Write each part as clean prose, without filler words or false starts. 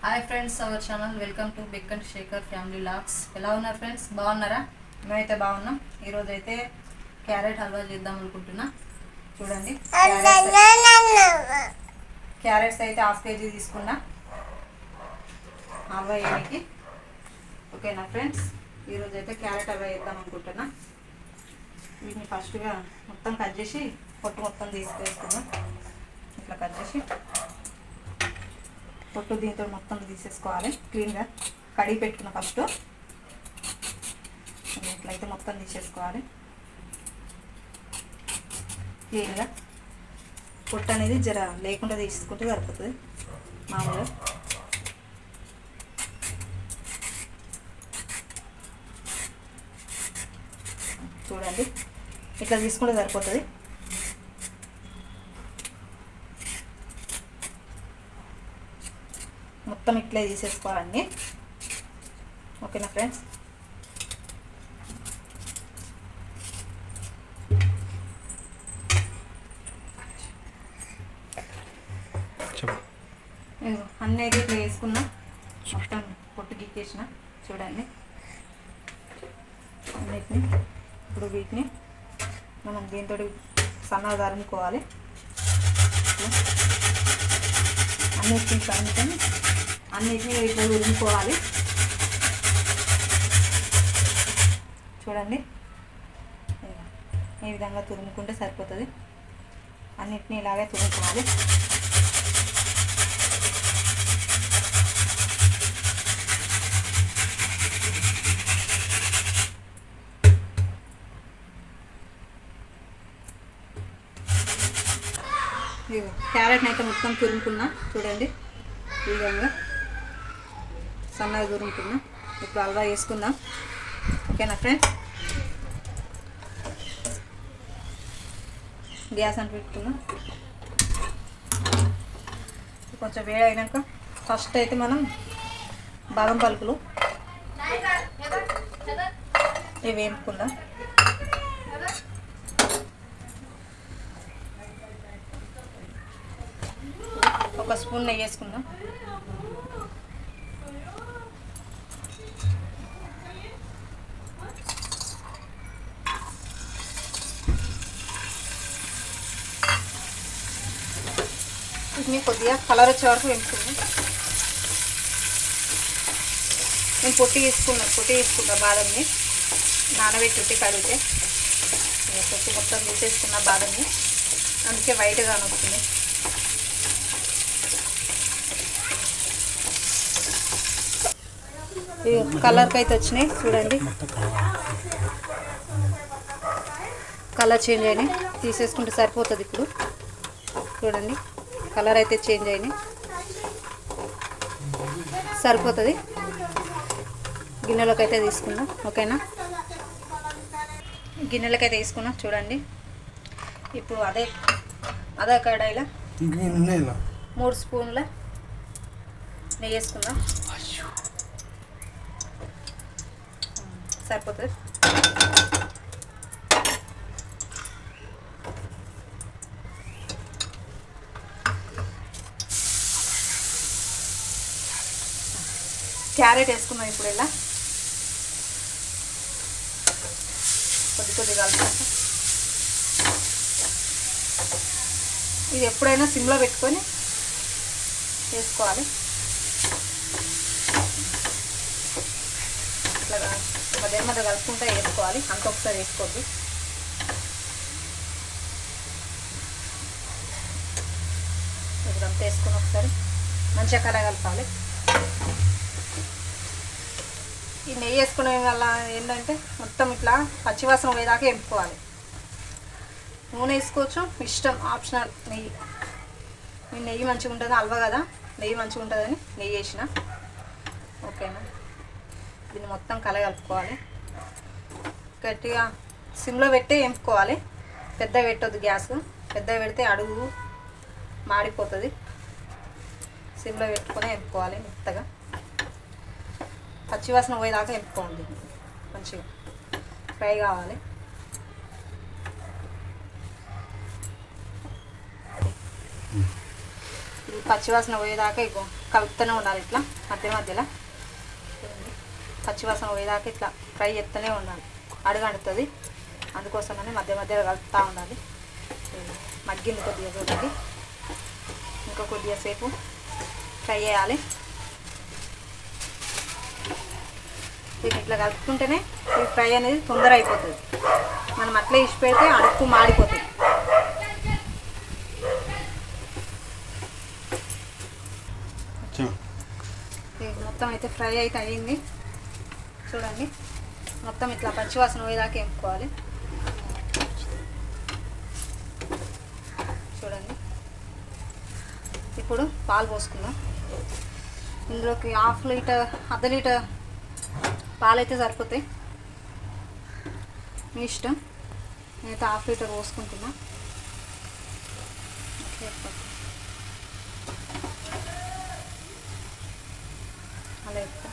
Hi friends, our channel welcome to big and Shekhar family logs. ఎలా ఉన్నారు friends? బాగున్నారా? మేమైతే బాగున్నాం. ఈరోజు అయితే క్యారెట్ హల్వా చేద్దాం అనుకుంటున్నా. చూడండి, క్యారెట్స్ అయితే హాఫ్ కేజీ తీసుకున్నా హల్వా వేయడానికి. ఓకేనా ఫ్రెండ్స్? ఈరోజు అయితే క్యారెట్ హల్వా చేద్దాం అనుకుంటున్నా. వీటిని ఫస్ట్గా మొత్తం కట్ చేసి పొట్టు మొత్తం తీసుకేసుకున్నాం. ఇట్లా కట్ చేసి పొట్టు దీంతో మొత్తం తీసేసుకోవాలి. క్లీన్గా కడిగి పెట్టుకున్న ఫస్ట్ ఇట్లయితే మొత్తం తీసేసుకోవాలి. క్లీన్గా పొట్టు అనేది జర లేకుండా తీసుకుంటే సరిపోతుంది. మామూలుగా చూడండి, ఇట్లా తీసుకుంటే సరిపోతుంది. మొత్తం ఇట్లే తీసేసుకోవాలండి. ఓకేనా ఫ్రెండ్స్? అన్నీ అయితే ఇట్లా వేసుకున్నా, మొత్తం పొట్టు గీకేసిన. చూడండి అన్నిటిని. ఇప్పుడు వీటిని మనం దీంతో సన్నగా తరుముకోవాలి. అన్నిటిని ఇట్లా తురుముకోవాలి. చూడండి, ఈ విధంగా తురుముకుంటే సరిపోతుంది. అన్నిటిని ఇలాగే తురుముకోవాలి. క్యారెట్ని అయితే మొత్తం తురుముకున్నా. చూడండి, ఈ విధంగా సన్నగా తురుముకున్నా. ఇప్పుడు హల్వా వేసుకుందాం. ఓకేనా ఫ్రెండ్స్? గ్యాస్ అని పెట్టుకున్నాం. కొంచెం వేడి అయినాక ఫస్ట్ అయితే మనం బాదం పలుకులు ఇవి వేపుకుందాం. ఒక స్పూన్ నెయ్యి వేసుకుందాం. వీటిని కొద్దిగా కలర్ వచ్చే వరకు వేసుకుందాం. నేను పొట్టి తీసుకున్నా బాదంని నానబెట్టి కడిగితే పొట్టి మొత్తం తీసేసుకున్న బాదంని, అందుకే వైట్గా వస్తుంది. కలర్కి అయితే వచ్చినాయి. చూడండి, కలర్ చేంజ్ అయినాయి. తీసేసుకుంటే సరిపోతుంది. ఇప్పుడు చూడండి, కలర్ అయితే చేంజ్ అయినాయి. సరిపోతుంది. గిన్నెలోకి అయితే తీసుకుందాం. ఓకేనా? గిన్నెలకి అయితే తీసుకున్నాం. చూడండి, ఇప్పుడు అదే కడాయిలో 3 స్పూన్ల నెయ్యి వేసుకుందాం. సరిపోతుంది. క్యారెట్ వేసుకున్నాం. ఇప్పుడు ఇలా కొద్దిగా కలుపుకుంటాం. ఇది ఎప్పుడైనా సిమ్లో పెట్టుకొని వేసుకోవాలి. ఇట్లా మధ్య కలుపుకుంటూ వేసుకోవాలి. అంత ఒకసారి వేసుకోవద్దు. ఇదంతా వేసుకొని ఒకసారి మంచిగా కలగలపాలి. ఈ నెయ్యి వేసుకునే వల్ల ఏంటంటే మొత్తం ఇట్లా పచ్చివాసన పోయేదాకా వేపుకోవాలి. నూనె వేసుకోవచ్చు, ఇష్టం, ఆప్షనల్. నెయ్యి మంచిగా ఉంటుంది. హల్వా కదా, నెయ్యి మంచిగా ఉంటుందని నెయ్యి వేసిన. ఓకేనా? దీన్ని మొత్తం కలగలుపుకోవాలి. గట్టిగా సిమ్లో పెట్టి వేపుకోవాలి. పెద్దగా పెట్టొద్దు. గ్యాస్ పెద్దగా పెడితే అడుగు మాడిపోతుంది. సిమ్లో పెట్టుకొని వేపుకోవాలి. మెత్తగా పచ్చివాసన పోయేదాకా వేపుకోండి. మంచిగా ఫ్రై కావాలి. పచ్చివాసన పోయేదాకా ఇగో కలుపుతూనే ఉండాలి ఇట్లా మధ్య మధ్యలో. పచ్చివాసన పోయేదాకా ఇట్లా ఫ్రై చేస్తూనే ఉండాలి, అడుగంటుతుంది. అందుకోసమని మధ్య మధ్యలో కలుపుతూ ఉండాలి. మగ్గింది కొద్దిగా చూడండి, ఇంకా కొద్దిగా సేపు ఫ్రై చేయాలి. దీన్ని ఇట్లా కలుపుకుంటేనే ఈ ఫ్రై అనేది తొందర అయిపోతుంది. మనం అట్లే ఇచ్చి పెడితే అడుక్కు మాడిపోతుంది. మొత్తం అయితే ఫ్రై అయితే అయ్యింది చూడండి. మొత్తం ఇట్లా పచ్చివాసన పోయేదాకా వేపుకోవాలి చూడండి. ఇప్పుడు పాలు పోసుకుందాం. ఇందులోకి హాఫ్ లీటర్, అర్ధ లీటర్ పాలు అయితే సరిపోతాయి, మీ ఇష్టం. నేనైతే హాఫ్ లీటర్ పోసుకుంటున్నా. అలా చెప్తా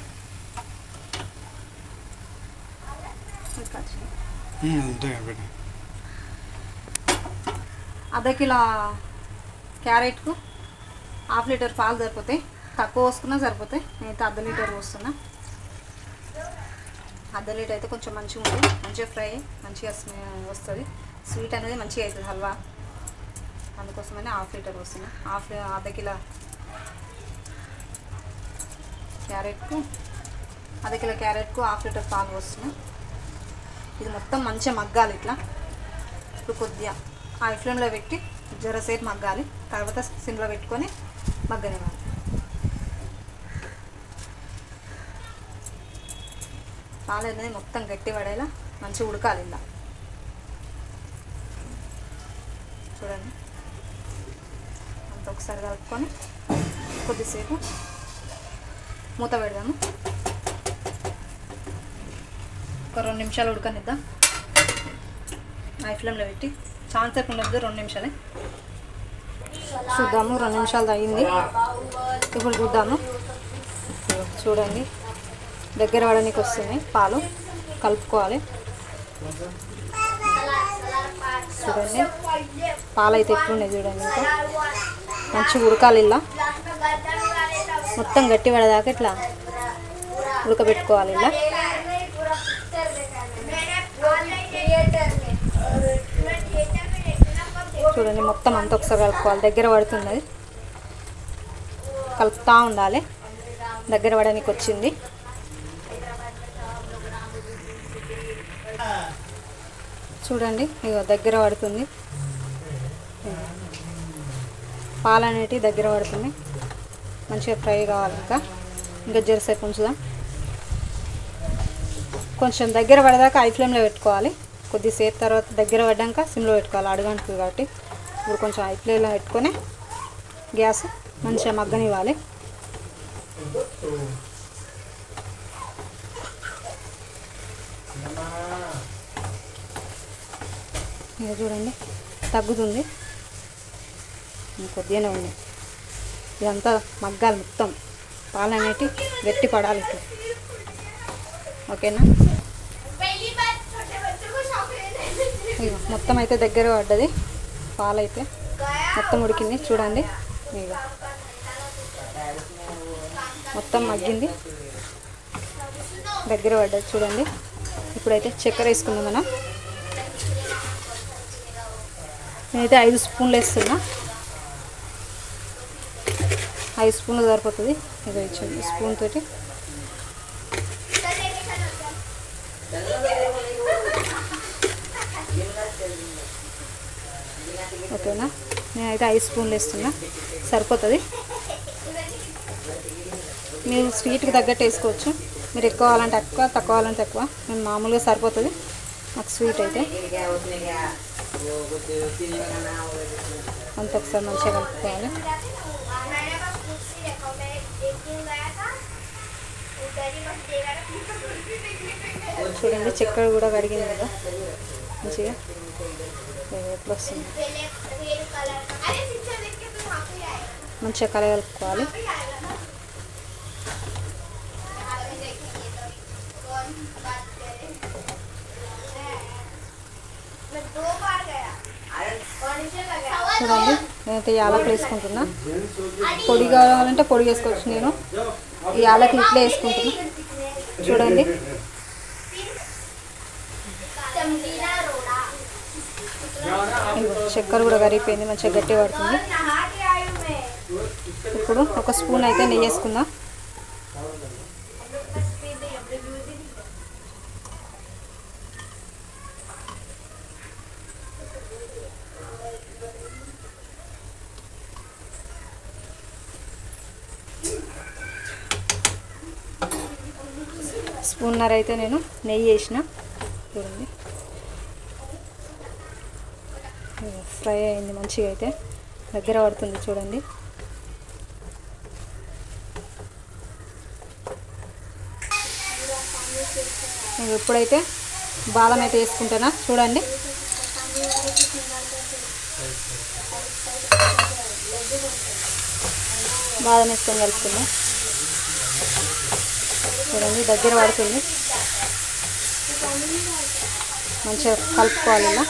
అర్ధ కిలో క్యారెట్కు హాఫ్ లీటర్ పాలు సరిపోతాయి, తక్కువ పోసుకున్నా సరిపోతాయి. నేనైతే అర్ధ లీటర్ పోస్తున్నా. అర్ధ లీటర్ అయితే కొంచెం మంచిగా ఉంటుంది, మంచిగా ఫ్రై మంచిగా వస్తుంది, స్వీట్ అనేది మంచిగా అవుతుంది హల్వా. అందుకోసమని హాఫ్ లీటర్ పోస్తున్నా. అర్ధ కిలో క్యారెట్కు హాఫ్ లీటర్ పాలు పోస్తున్నా. ఇది మొత్తం మంచిగా మగ్గాలి ఇట్లా. ఇప్పుడు కొద్దిగా హై ఫ్లేమ్లో పెట్టి జరసేపు మగ్గాలి, తర్వాత సిమ్లో పెట్టుకొని మగ్గనివ్వాలి. పాలు అనేది మొత్తం గట్టి పడేలా మంచిగా ఉడకాలి ఇలా చూడండి. అంత ఒకసారి కలుపుకొని కొద్దిసేపు మూత పెడదాము. ఒక 2 నిమిషాలు ఉడకనిద్దాం హై ఫ్లేమ్లో పెట్టి. చాలా సేపు ఉండదు, 2 నిమిషాలే. చూద్దాము, 2 నిమిషాలు అయ్యింది. ఇప్పుడు చూద్దాము. చూడండి, దగ్గర పడడానికి వస్తుంది పాలు. కలుపుకోవాలి చూడండి. పాలు అయితే ఎట్లున్నాయి చూడండి. ఇంకా మంచిగా ఉడకాలి ఇలా, మొత్తం గట్టి పడేదాకా ఇట్లా ఉడకబెట్టుకోవాలి ఇలా. చూడండి, మొత్తం అంతా ఒకసారి కలుపుకోవాలి. దగ్గర పడుతున్నది, కలుపుతూ ఉండాలి. దగ్గర పడడానికి వచ్చింది. చూడండి, ఇగో దగ్గర పడుతుంది. పాలు అనేటివి దగ్గర పడుతుంది. మంచిగా ఫ్రై కావాలి. ఇంకా జరసేపు ఉంచుదాం. కొంచెం దగ్గర పడేదాకా హై ఫ్లేమ్లో పెట్టుకోవాలి. కొద్దిసేపు తర్వాత దగ్గర పడ్డాక సిమ్లో పెట్టుకోవాలి, అడుగంటుంది కాబట్టి. ఇప్పుడు కొంచెం హై ఫ్లేమ్లో పెట్టుకొని గ్యాస్ మంచిగా మగ్గనివ్వాలి. ఇక చూడండి, తగ్గుతుంది, కొద్దిగానే ఉంది. ఇదంతా మగ్గాలి, మొత్తం పాలు అనేటివి గట్టి పడాలి ఇట్లా. ఓకేనా? ఇక మొత్తం అయితే దగ్గర పడ్డది, పాలు అయితే మొత్తం ఉడికింది చూడండి. ఇక మొత్తం మగ్గింది, దగ్గర పడ్డది చూడండి. ఇప్పుడైతే చక్కెర వేసుకుందాం మనం. నేనైతే 5 స్పూన్లు వేస్తున్నా. 5 స్పూన్లు సరిపోతుంది. ఇక ఇచ్చింది స్పూన్ తోటి. ఓకేనా? నేనైతే 5 స్పూన్లు వేస్తున్నా, సరిపోతుంది. మీరు స్వీట్కి తగ్గట్టు వేసుకోవచ్చు. మీరు ఎక్కువ కావాలంటే ఎక్కువ, తక్కువ కావాలంటే తక్కువ. నేను మామూలుగా సరిపోతుంది నాకు స్వీట్ అయితే. అంత ఒకసారి మంచిగా కలుపుకోవాలి. చూడండి, చక్కెర కూడా కరిగింది కదా మంచిగా. ఎట్లా వస్తుంది, మంచిగా కలగలుపుకోవాలి. చూడండి, నేనైతే యాలకులు వేసుకుంటున్నా. పొడి కావాలంటే పొడి వేసుకోవచ్చు. నేను ఈ యాలకులు ఇట్లా వేసుకుంటున్నా. చూడండి చక్కెర కూడా కరిగిపోయింది, మంచిగా గట్టి పడుతుంది. ఇప్పుడు ఒక స్పూన్ అయితే నెయ్యి వేసుకుందాం. స్పూన్నర అయితే నేను నెయ్యి వేసిన. చూడండి ఫ్రై అయింది, మంచిగా అయితే దగ్గర పడుతుంది. చూడండి నేను ఎప్పుడైతే బాదం అయితే వేసుకుంటానా చూడండి. బాదం వేసుకొని కలుపుకుందాం. చూడండి దగ్గర పడుతుంది, మంచిగా కలుపుకోవాలి. ఇలా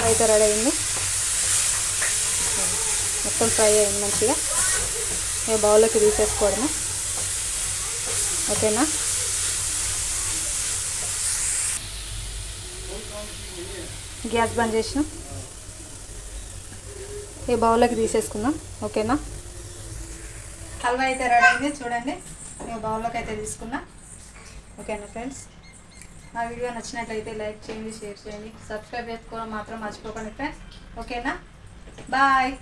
అయితే రెడీ అయింది, మొత్తం ఫ్రై అయింది మంచిగా. ఇక బౌల్లోకి తీసేసుకోవడమే. ఓకేనా? గ్యాస్ బంద్ చేసిన. ఈ బౌల్లోకి తీసేసుకుందాం. ఓకేనా? హల్వా అయితే రెడీ అయింది. చూడండి నేను బౌల్లోకి అయితే తీసుకున్నా. ఓకేనా ఫ్రెండ్స్, నా వీడియో నచ్చినట్లయితే లైక్ చేయండి, షేర్ చేయండి, సబ్స్క్రైబ్ చేసుకోవడం మాత్రం మర్చిపోకండి ఫ్రెండ్స్. ఓకేనా? బాయ్.